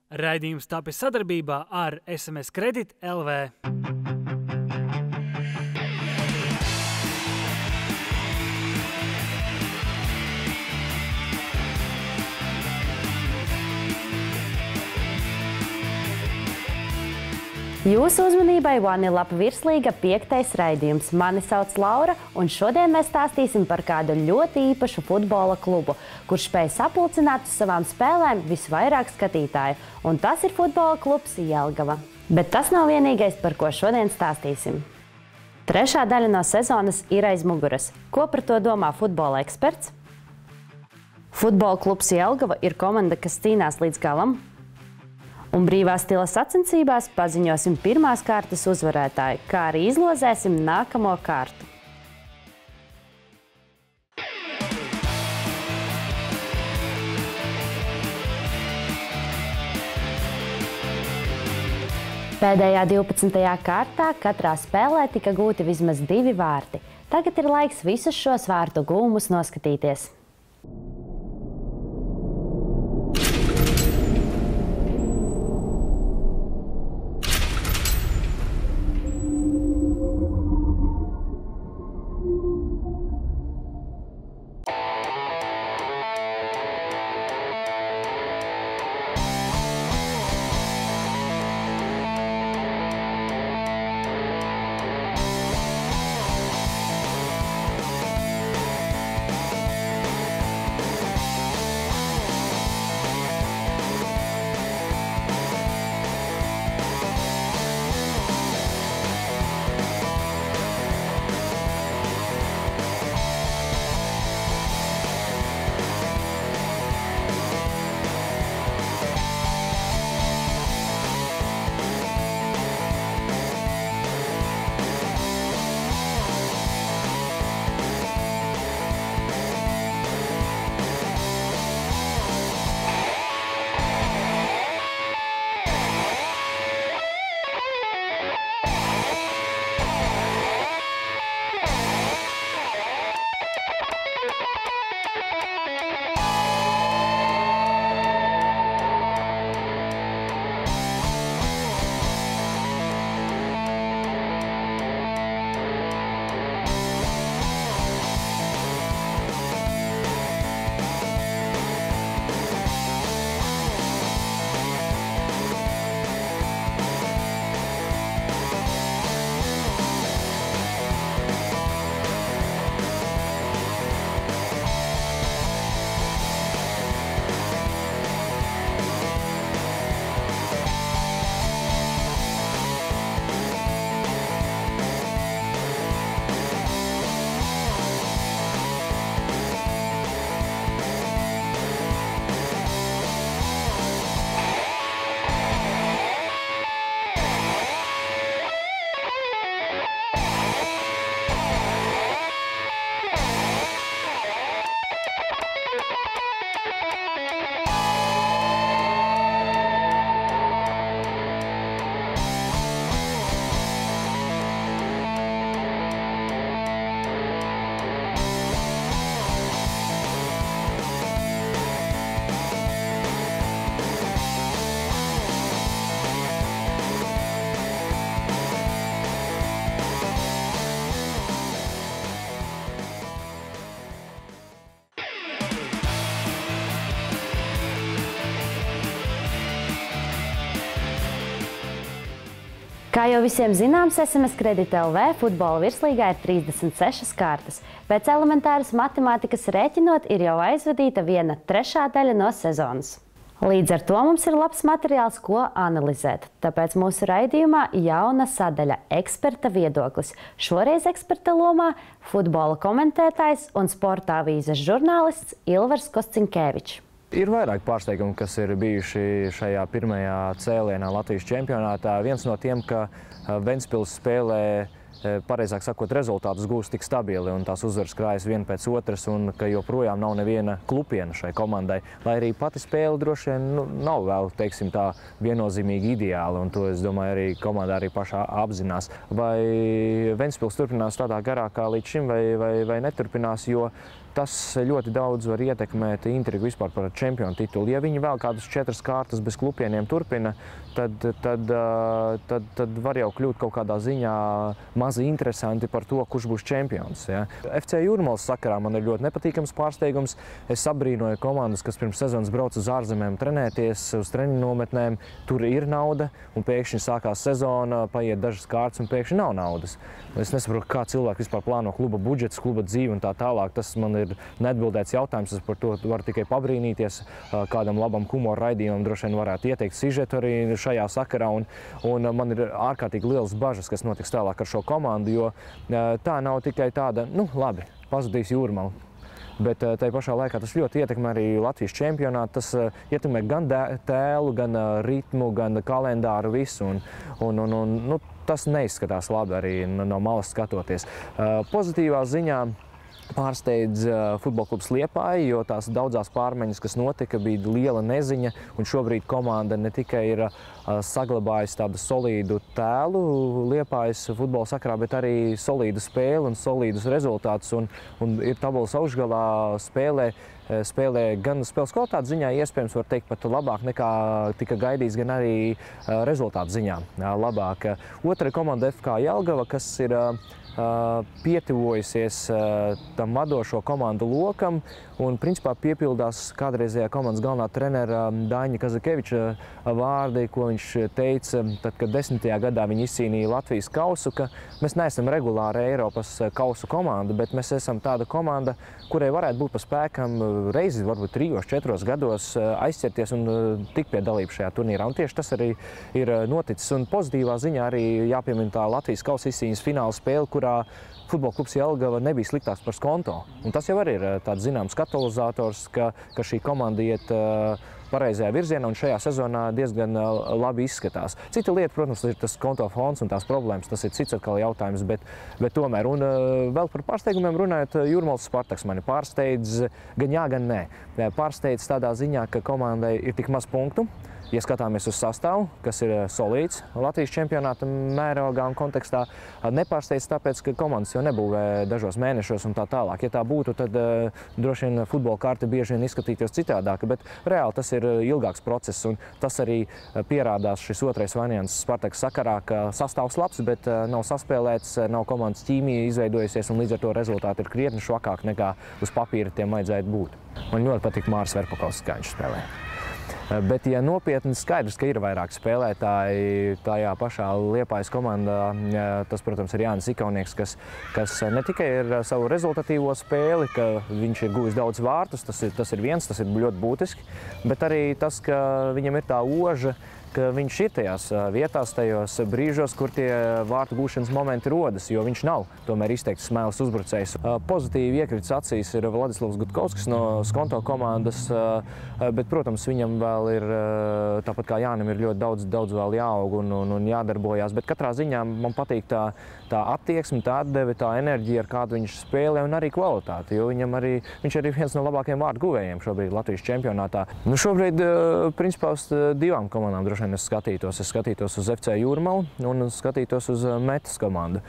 Raidījums tapis sadarbībā ar SMS Kredit LV. Jūsu uzmanībai Vanilapa virslīga 5. raidījums. Mani sauc Laura, un šodien mēs stāstīsim par kādu ļoti īpašu futbola klubu, kurš spēj sapulcināt uz savām spēlēm visvairāk skatītāju, un tas ir futbola klubs Jelgava. Bet tas nav vienīgais, par ko šodien stāstīsim. Trešā daļa no sezonas ir aiz muguras. Ko par to domā futbola eksperts? Futbola klubs Jelgava ir komanda, kas cīnās līdz galam. Un brīvās stila sacensībās paziņosim pirmās kārtas uzvarētāju, kā arī izlozēsim nākamo kārtu. Pēdējā 12. kārtā katrā spēlē tika gūti vismaz 2 vārti. Tagad ir laiks visus šos vārtu gūmus noskatīties. Kā jau visiem zināms, SMS Kredit LV futbola virslīgā ir 36 kārtas. Pēc elementāras matemātikas rēķinot ir jau aizvadīta viena trešā daļa no sezonas. Līdz ar to mums ir labs materiāls, ko analizēt. Tāpēc mūsu raidījumā jauna sadaļa – eksperta viedoklis. Šoreiz eksperta lomā futbola komentētājs un sporta avīzes žurnālists Ilvars Kosciņkevičs. Ir vairāk pārsteigumu, kas ir bijuši šajā pirmajā cēlienā Latvijas čempionātā. Viens no tiem, ka Ventspils spēlē, pareizāk sakot, rezultātus gūst tik stabili un tās uzvaras krājas viena pēc otras un ka joprojām nav neviena klupiena šai komandai. Lai arī pati spēle droši vien nav vēl, teiksim tā, viennozīmīgi ideāla un to, es domāju, arī komanda arī pašā apzinās. Vai Ventspils turpinās tādā garā kā līdz šim vai neturpinās, jo tas ļoti daudz var ietekmēt intrigu vispār par čempionu titulu. Ja viņi vēl kādas 4 kārtas bez klupieniem turpina, tad var jau kļūt kaut kādā ziņā maz interesanti par to, kurš būs čempions. Ja. FC Jūrmalas sakarā man ir ļoti nepatīkams pārsteigums. Es apbrīnoju komandas, kas pirms sezonas brauc uz ārzemēm trenēties, uz treniņu nometnēm. Tur ir nauda, un pēkšņi sākās sezona, paiet dažas kārtas, un pēkšņi nav naudas. Es nesaprotu, kā cilvēki vispār plāno kluba budžets, kluba dzīvi un tā tālāk. Tas man ir neatbildēts jautājums. Es par to varu tikai pabrīnīties. Kādam labam humora raidījumam droši vien varētu ieteikt sižetu arī šajā sakarā. Un man ir ārkārtīgi liels bažas, kas notiks tālāk ar šo komandu, jo tā nav tikai tāda, nu labi, pazudīs Jūrmala. Bet tajā pašā laikā tas ļoti ietekmē arī Latvijas čempionātu. Tas ietekmē gan tēlu, gan ritmu, gan kalendāru visu. Nu, tas neizskatās labi arī no malas skatoties. Pozitīvā ziņā pārsteidz futbola klubs Liepāja, jo tās daudzās pārmaiņas, kas notika, bija liela neziņa, un šobrīd komanda ne tikai ir saglabājusi tādu solīdu tēlu Liepājas futbola sakarā, bet arī solīdu spēli un solīdus rezultātus, un ir tabulas augšgalā spēlē gan spēles kvalitātes ziņā, iespējams, var teikt, pat labāk nekā tika gaidīts, gan arī rezultātu ziņā labāk. Otra komanda FK Jelgava, kas ir pietuvojusies tam vadošo komandu lokam un principā piepildās kādreizējā komandas galvenā trenera Daņa Kazakeviča vārdi, ko viņš teica, tad, kad 10. gadā viņi izcīnīja Latvijas kausu, ka mēs neesam regulāra Eiropas kausu komanda, bet mēs esam tāda komanda, kurai varētu būt pa spēkam reizi, varbūt 3-4 gados aizķerties un tikt pie dalības šajā turnīrā. Un tieši tas arī ir noticis. Un pozitīvā ziņā arī jāpiemina tā Latvijas kausa izcīņas fināla spēle, kurā futbola klubs Jelgava nebija sliktāks par Skonto. Un tas jau arī ir tāds zināms katalizators, ka šī komanda iet pareizajā virzienā un šajā sezonā diezgan labi izskatās. Cita lieta, protams, ir tas Skonto fonds un tās problēmas, tas ir cits atkal jautājums, bet tomēr. Un vēl par pārsteigumiem runājot, Jūrmalas Spartaks mani pārsteidz gan jā, gan nē. Pārsteidz tādā ziņā, ka komandai ir tik maz punktu. Ja skatāmies uz sastāvu, kas ir solīts Latvijas čempionāta mērogā un kontekstā, nepārsteidz tāpēc, ka komandas jau nebūvē dažos mēnešos un tā tālāk. Ja tā būtu, tad droši vien futbola karte bieži vien izskatītos citādāka, bet reāli tas ir ilgāks process, un tas arī pierādās šis otrais variants Spartaks sakarā, ka sastāvs labs, bet nav saspēlēts, nav komandas ķīmija izveidojusies, un līdz ar to rezultāti ir krietni švakāk nekā uz papīra tiem vajadzētu būt. Man ļoti patīk Māris Verpakovs, kā viņš spēlē. Bet, ja nopietni, skaidrs, ka ir vairāk spēlētāji tajā pašā Liepājas komandā, tas, protams, ir Jānis Ikaunieks, kas ne tikai ir savu rezultatīvo spēli, ka viņš ir guvis daudz vārtus, tas ir viens, tas ir ļoti būtiski, bet arī tas, ka viņam ir tā oža, ka viņš ir tajās vietās, tajos brīžos, kur tie vārtu gūšanas momenti rodas, jo viņš nav tomēr izteikts smēles uzbrucējs. Pozitīvi iekritis acīs ir Vladislavs Gutkovskis no Skonto komandas, bet, protams, viņam vēl ir, tāpat kā Jānim, ir ļoti daudz vēl jāaug un jādarbojās, bet katrā ziņā man patīk tā attieksme, tā atdeve, tā enerģija, ar kādu viņš spēlē un arī kvalitāti, jo viņš arī viens no labākajiem vārtu guvējiem šobrīd Latvijas čempionātā. Nu, šobrīd, principā, uz divām komandām droši vien es skatītos uz FC Jūrmalu un skatītos uz Metas komandu.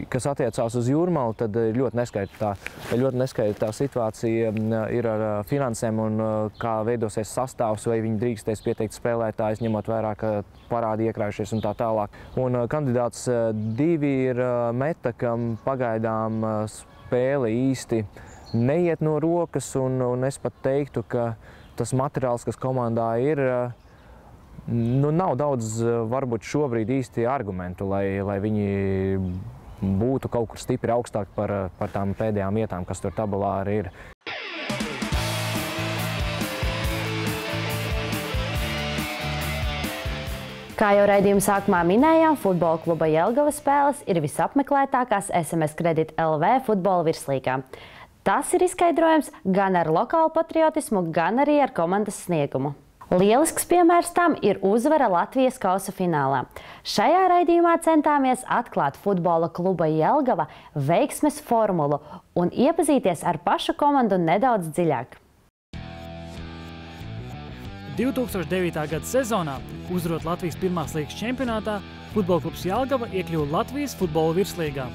Kas attiecās uz Jūrmalu, tad ļoti neskaidra tā situācija ir ar finansēm un kā veidosies sastāvs, vai viņi drīkstēs pieteikt spēlētājus, ņemot vērā, ka parādi iekrājušies un tā tālāk. Un kandidāts 2 ir Meta, kam pagaidām spēle īsti neiet no rokas, un es pat teiktu, ka tas materiāls, kas komandā ir, nu, nav daudz varbūt šobrīd īsti argumentu, lai viņi būtu kaut kur stipri augstāk par tām pēdējām vietām, kas tur tabulā arī ir. Kā jau raidījuma sākumā minējām, futbola kluba Jelgava spēles ir visapmeklētākās SMS Kredit LV futbola virslīgā. Tas ir izskaidrojams gan ar lokālu patriotismu, gan arī ar komandas sniegumu. Lielisks piemērs tam ir uzvara Latvijas kausa finālā. Šajā raidījumā centāmies atklāt futbola kluba Jelgava veiksmes formulu un iepazīties ar pašu komandu nedaudz dziļāk. 2009. gada sezonā, uzvarot Latvijas pirmās līgas čempionātā, futbola klubs Jelgava iekļuva Latvijas futbola virslīgā.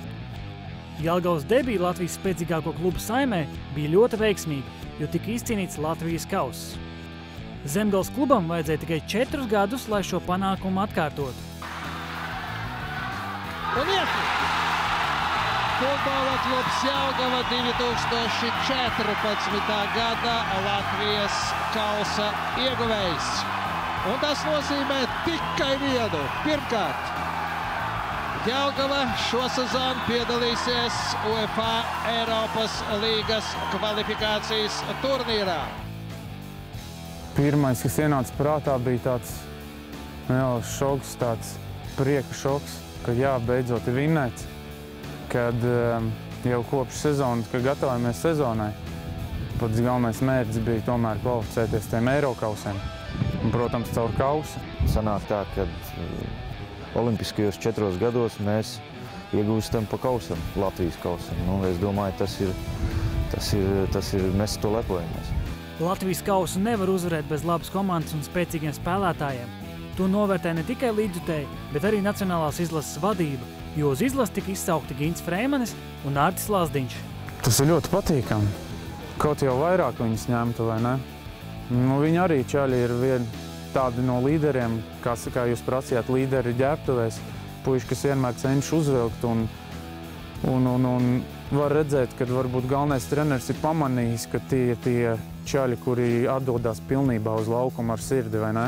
Jelgavas debija Latvijas spēcīgāko klubu Saimē bija ļoti veiksmīga, jo tika izcīnīts Latvijas kauss. Zemgales klubam vajadzēja tikai 4 gadus, lai šo panākumu atkārtotu. Un iekļūt! Futbola klubs Jelgava 2014. gada Latvijas kausa ieguvējs. Un tas nozīmē tikai vienu. Pirmkārt, Jelgava šo sezonu piedalīsies UEFA Eiropas līgas kvalifikācijas turnīrā. Pirmais, kas ienāca prātā, bija tāds neliels šoks, tāds prieka šoks, ka beidzot ir vinnēts, kad jau kopš sezonas, kad gatavojamies sezonai, pats galvenais mērķis bija tomēr kvalificēties tiem Eirokausiem. Un, protams, caur kausu. Sanāk tā, ka olimpiskajos 4 gados mēs iegūstam pa kausam, Latvijas kausam. Es domāju, tas ir, mēs to lepojamies. Latvijas kausu nevar uzvarēt bez labas komandas un spēcīgiem spēlētājiem. To novērtē ne tikai līdzjutēji, bet arī nacionālās izlases vadība, jo uz izlasi tika izsaukti Gints Freimanis un Ārtis Lazdiņš. Tas ir ļoti patīkami. Kaut jau vairāk viņus ņemtu, vai ne? Viņi arī čaļi ir tādi no līderiem, kā jūs prasījāt, līderi ģērbtuvēs, puiši, kas vienmēr cenšas uzvilkt un var redzēt, ka varbūt galvenais treneris ir pamanījis, ka tie čaļi, kuri atdodās pilnībā uz laukumu ar sirdi, vai ne?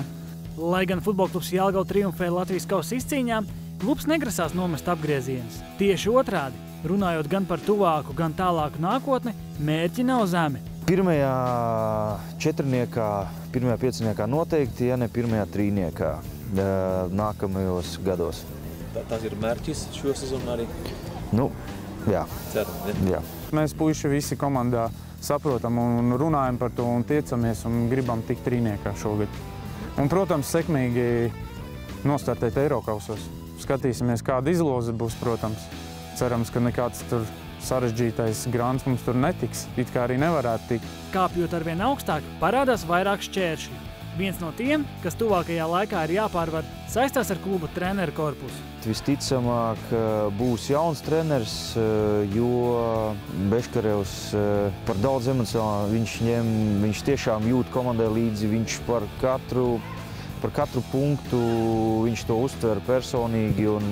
Lai gan futbola klubs Jelgava triumfē Latvijas kausa izcīņām, klubs negrasās nomest apgriezienus. Tieši otrādi, runājot gan par tuvāku, gan tālāku nākotni, mērķi nav zemi. Pirmajā 4. pirmajā 5. noteikti, ja ne pirmajā 3. nākamajos gados. Tas ir mērķis šo sezonu arī? Jā. Ceram, jā. Mēs puiši visi komandā saprotam un runājam par to un tiecamies un gribam tikt 3. šogad. Un, protams, sekmīgi nostartēt Eirokausos. Skatīsimies, kāda izloze būs, protams. Cerams, ka nekāds tur sarežģītais grāns mums tur netiks, it kā arī nevarētu tikt. Kāpjot arvien augstāk, parādās vairāk šķēršļi. Viens no tiem, kas tuvākajā laikā ir jāpārvar, saistās ar kluba treneru korpusu. Visticamāk būs jauns treneris, jo Beškarevs par daudz emocionāli viņš tiešām jūt komandai līdzi, viņš par katru punktu viņš to uztver personīgi un,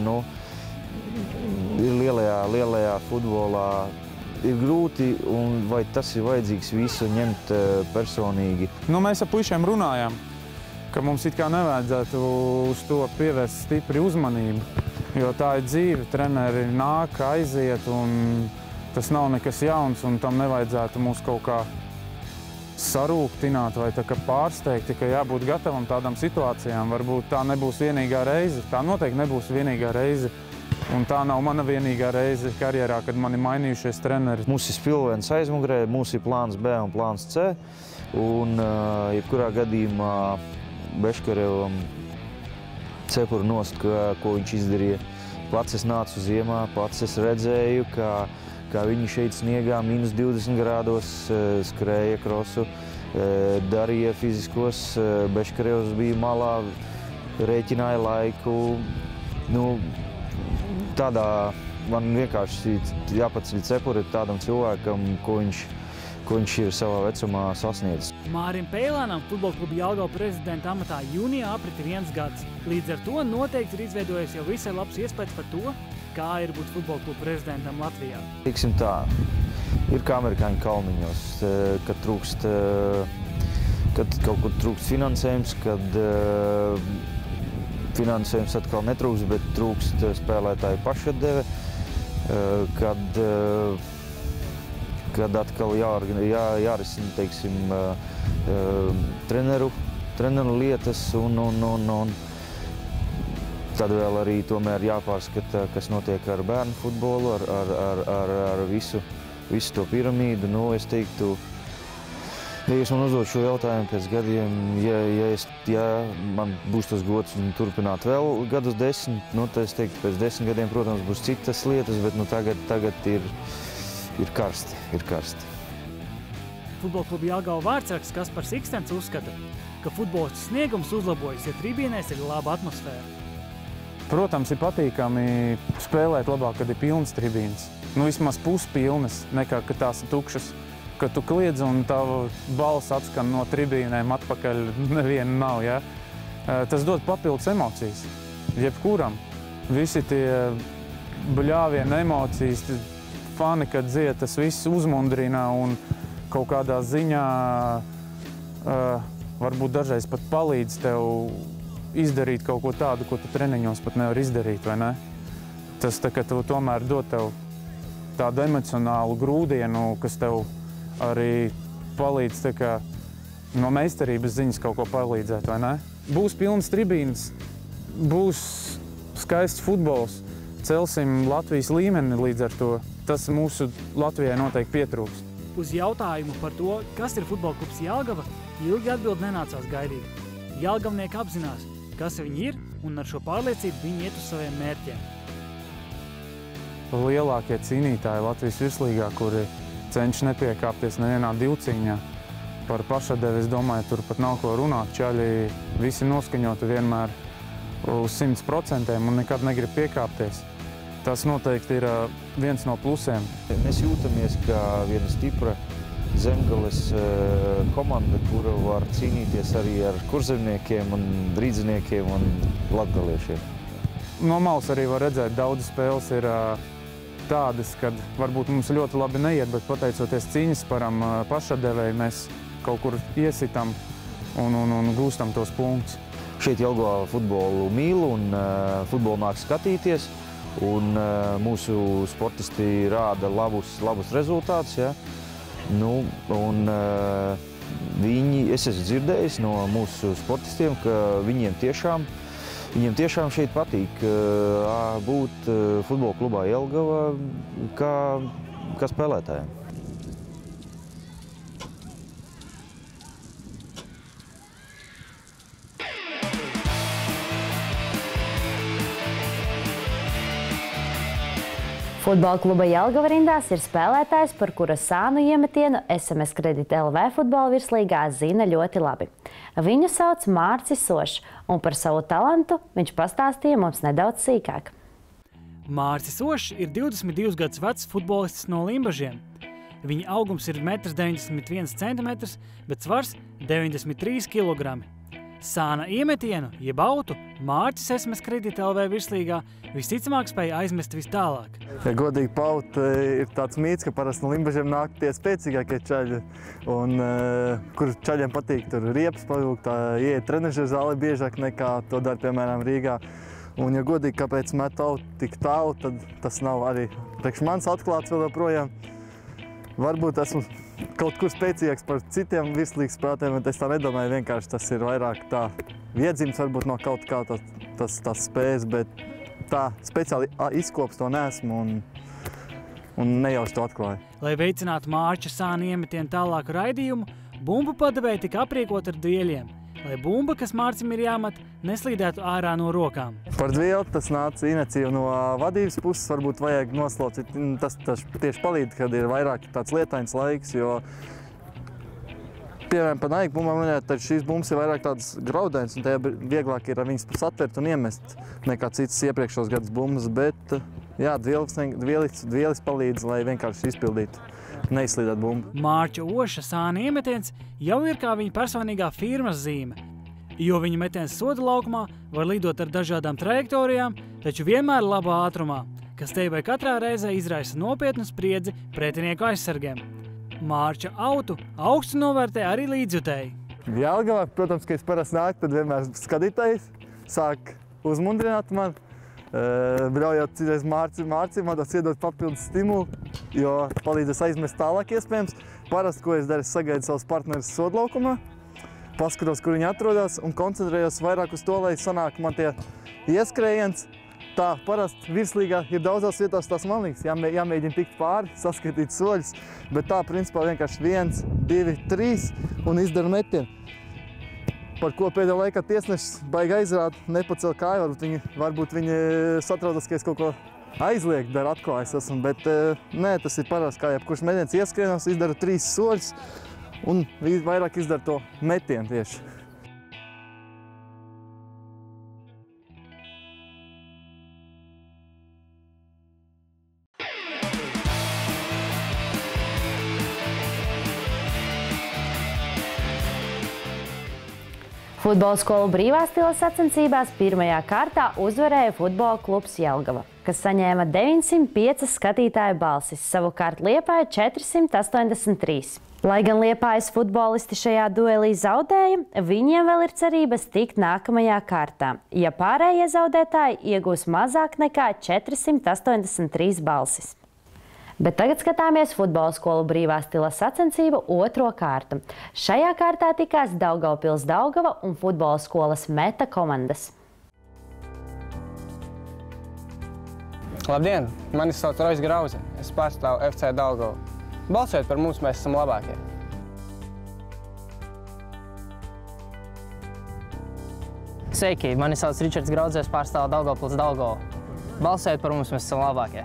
ir lielajā futbolā ir grūti, un vai tas ir vajadzīgs visu ņemt personīgi. Mēs ar puišiem runājām, ka mums it kā nevajadzētu uz to pievērst stipri uzmanību, jo tā ir dzīve, treneri nāk, aiziet, un tas nav nekas jauns, un tam nevajadzētu mūs kaut kā sarūktināt vai tā kā pārsteigt, tikai jābūt gatavam tādām situācijām. Varbūt tā nebūs vienīgā reize, tā noteikti nebūs vienīgā reize. Un tā nav mana vienīgā reize karjerā, kad man ir mainījušies treneri. Mums ir spilvens aizmugurē, mums ir plāns B un plāns C. Un jebkurā gadījumā Beškarevam cepuru nost, ko viņš izdarīja. Pats es nācu ziemā, pats es redzēju, kā viņi šeit sniegā -20 grādos skrēja krosu, darīja fiziskos. Beškarevs bija malā, rēķināja laiku. Tādā man vienkārši jāpaceļ cepuri tādam cilvēkam, ko viņš ir savā vecumā sasniedzis. Mārim Peilānam futbola kluba Jelgava prezidenta amatā jūnijā aprita 1 gads. Līdz ar to noteikti ir izveidojies jau visai labs iespējas par to, kā ir būt futbola kluba prezidentam Latvijā. Teiksim tā, ir kā amerikāņu kalniņos, kad kaut kur trūkst finansējums, kad finansējums atkal netrūkst, bet trūkst spēlētāju pašatdeve, kad atkal jārisina, teiksim, treneru lietas un tad vēl arī tomēr jāpārskata, kas notiek ar bērnu futbolu, ar visu to piramīdu. Es teiktu, ja jūs man uzdot šo jautājumu pēc gadiem, ja man būs tas gods un turpināt vēl gadus 10, tad es teiktu, pēc 10 gadiem, protams, būs citas lietas, bet tagad ir karsti. Futbola kluba Jelgava vārdsargs Kaspars Ikstens uzskata, ka futbolists sniegums uzlabojas, ja tribīnēs ir laba atmosfēra. Protams, ir patīkami spēlēt labāk, kad ir pilnas tribīnes. Nu, vismaz puspilnas, nekā, kad tās ir tukšas. Kad tu kliedz un tava balss atskan no tribīnēm atpakaļ, neviena nav, ja? Tas dod papildus emocijas. Jebkuram. Visi tie bļāvieni, emocijas, fani, kad dzied, tas viss uzmundrina un kaut kādā ziņā varbūt dažreiz pat palīdz tev izdarīt kaut ko tādu, ko tu treniņos pat nevar izdarīt, vai ne? Tas tā, ka tu tomēr dod tev tādu emocionālu grūdienu, kas tev arī palīdz tā kā no meistarības ziņas kaut ko palīdzēt, vai ne? Būs pilnas tribīnes, būs skaists futbols, celsim Latvijas līmeni līdz ar to. Tas mūsu Latvijai noteikti pietrūkst. Uz jautājumu par to, kas ir futbola klubs Jelgava, ilgi atbild nenācās gaidīt. Jelgavnieki apzinās, kas viņi ir, un ar šo pārliecību viņi iet uz saviem mērķiem. Lielākie cīnītāji Latvijas virslīgā, kuri cenšas nepiekāpties nevienā divcīņā. Par pašadevi, es domāju, tur pat nav ko runāt. Čaļi visi noskaņoti vienmēr uz 100% un nekad negrib piekāpties. Tas noteikti ir viens no plusiem. Mēs jūtamies kā viena stipra Zemgales komanda, kura var cīnīties arī ar kurzemniekiem un drīdziniekiem un latgaliešiem. No malas arī var redzēt, daudz spēles ir tādas, kad varbūt mums ļoti labi neiet, bet pateicoties cīņas param pašadevēju, mēs kaut kur iesitam un gūstam tos punktus. Šeit Jelgavā futbolu mīl un futbolu nāk skatīties. Un mūsu sportisti rāda labus rezultātus. Ja? Nu, un viņi, es esmu dzirdējis no mūsu sportistiem, ka viņiem tiešām šeit patīk būt futbola klubā Jelgava kā spēlētājiem. Futbola kluba Jelgava rindās ir spēlētājs, par kura sānu iemetienu SMS Kredit LV futbola virslīgā zina ļoti labi. Viņu sauc Mārcis Ošs, un par savu talantu viņš pastāstīja mums nedaudz sīkāk. Mārcis Ošs ir 22 gadus vecs futbolists no Limbažiem. Viņa augums ir 1,91 cm, bet svars 93 kg. Sāna iemetienu, jeb autu, Mārcis SMS Kredit LV virslīgā visticamāk spēja aizmest vis tālāk. Ja godīgi paut, ir tāds mīts, ka parasti no Limbažiem nāk tie spēcīgākie čaļi, un kur čaļiem patīk tur riepas pavilkt, ieiet trenežera zāli biežāk nekā to dara, piemēram, Rīgā. Un, ja godīgi, kāpēc met autu tik tālu, tad tas nav arī priekš mans atklāts vēl joprojām. Varbūt esmu kaut kur spēcīgāks par citiem virslīgas spēlētājiem, bet es tā nedomāju, vienkārši tas ir vairāk tā iedzims varbūt no kaut kā tas spējas, bet tā speciāli izkops to neesmu un nejauši to atklāju. Lai veicinātu Mārča sāna iemetienu tālāku raidījumu, bumbu padevēja tika aprīkot ar dvieļiem, lai bumba, kas Mārcim ir jāmet, neslīdētu ārā no rokām. Par dvieli tas nāca iniciatīva no vadības puses, varbūt vajag noslaucīt. Tas tieši palīdz, kad ir vairāk tāds lietains laiks, jo piemēram, par naiku bumbām minēt, tad šīs bumbas ir vairāk tādas graudainas, un tajā vieglāk ir viņas satvert un iemest nekā citas iepriekšos gadus bumbas, bet jā, dvielis palīdz, lai vienkārši izpildītu. Neizslīdēt bumbu. Mārča Oša sāna iemetiens jau ir kā viņa personīgā firmas zīme, jo viņa metiens soda laukumā var lidot ar dažādām trajektorijām, taču vienmēr labā ātrumā, kas te vai katrā reizē izraisa nopietnu spriedzi pretinieku aizsargiem. Mārča autu augstu novērtē arī līdzjutēji. Jelgavā, protams, ka es parasti nāku, tad vienmēr skatītājs sāk uzmundrināt mani. Braujot citreiz Mārcim, man tas iedod papildus stimulu, jo palīdzēs aizmest tālāk iespējams. Parasti, ko es daru, es sagaidu savus partnerus sodlaukumā, paskatos, kur viņi atrodas un koncentrējos vairāk uz to, lai sanāk man tie ieskrējiens. Tā parasti virslīgā ir daudzās vietās tās manīgas, jāmēģina tikt pāri, saskatīt soļus, bet tā principā vienkārši 1, 2, 3 un izdara metienu. Par ko pēdējā laikā tiesnešs baigi aizrāda, nepacēla kāju, varbūt viņi satraudas, ka es kaut ko aizliegt daru, atklājis esmu, bet nē, tas ir parasti, kā jebkurš metiens ieskrienos, izdara 3 soļus un vairāk izdara to metienu tieši. Futbola skolu brīvā stila sacensībās pirmajā kārtā uzvarēja futbola klubs Jelgava, kas saņēma 905 skatītāju balsis, savukārt Liepāja 483. Lai gan Liepājas futbolisti šajā duelī zaudēja, viņiem vēl ir cerības tikt nākamajā kārtā, ja pārējie zaudētāji iegūs mazāk nekā 483 balsis. Bet tagad skatāmies futbola skolu brīvā stila sacensību otro kārtu. Šajā kārtā tikās Daugavpils Daugava un futbola skolas Meta komandas. Labdien! Mani sauc Rojas Grauze. Es pārstāvu FC Daugavu. Balsojiet par mums, mēs esam labākie! Sveiki! Mani sauc Ričards Grauze, es pārstāvu Daugavpils Daugavu. Balsojiet par mums, mēs esam labākie!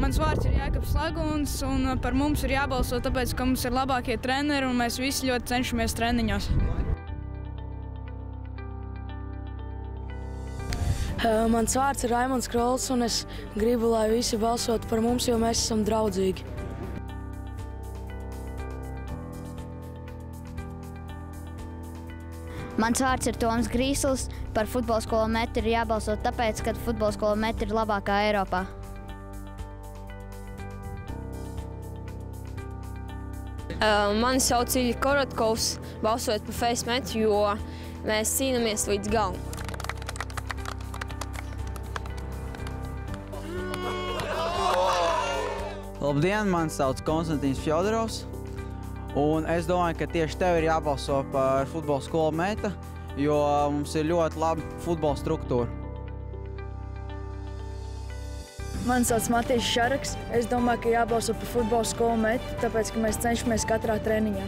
Mans vārds ir Jākabs Laguns, un par mums ir jābalso, tāpēc, ka mums ir labākie treneri, un mēs visi ļoti cenšamies treniņos. Mans vārds ir Raimonds Krols, un es gribu, lai visi balsotu par mums, jo mēs esam draudzīgi. Mans vārds ir Toms Grīsls. Par futbola skolu Meta ir jābalso tāpēc, ka futbola skola Meta ir labākā Eiropā. Mani sauc Ilja Korotkovs, balsojot par FS Metu, jo mēs cīnāmies līdz galam. Labdien, mani sauc Konstantīns Fjodorovs, un es domāju, ka tieši tev ir jābalso par futbola skolu Meta, jo mums ir ļoti laba futbola struktūra. Mani sauc Matīs Šaraks. Es domāju, ka jābalso par futbola skolu Meta, tāpēc, ka mēs cenšamies katrā treniņā.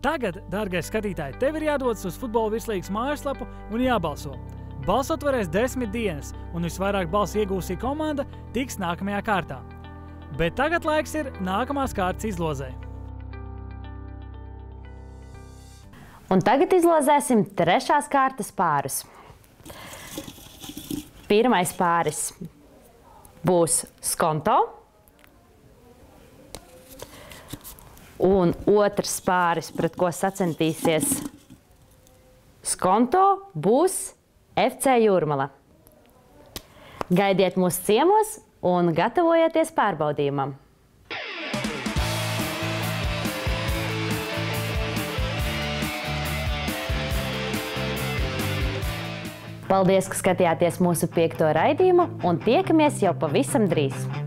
Tagad, dārgais skatītāji, tev ir jādodas uz Futbola virslīgas mājaslapu un jābalso. Balsot varēs 10 dienas, un visvairāk balsu iegūsī komanda tiks nākamajā kārtā. Bet tagad laiks ir nākamās kārtas izlozē. Un tagad izlozēsim trešās kārtas pārus. Pirmais pāris būs Skonto. Un otrs pāris, pret ko sacentīsies Skonto, būs FC Jūrmala. Gaidiet mūsu ciemos un gatavojieties pārbaudījumam. Paldies, ka skatījāties mūsu 5. raidījumu un tiekamies jau pavisam drīz!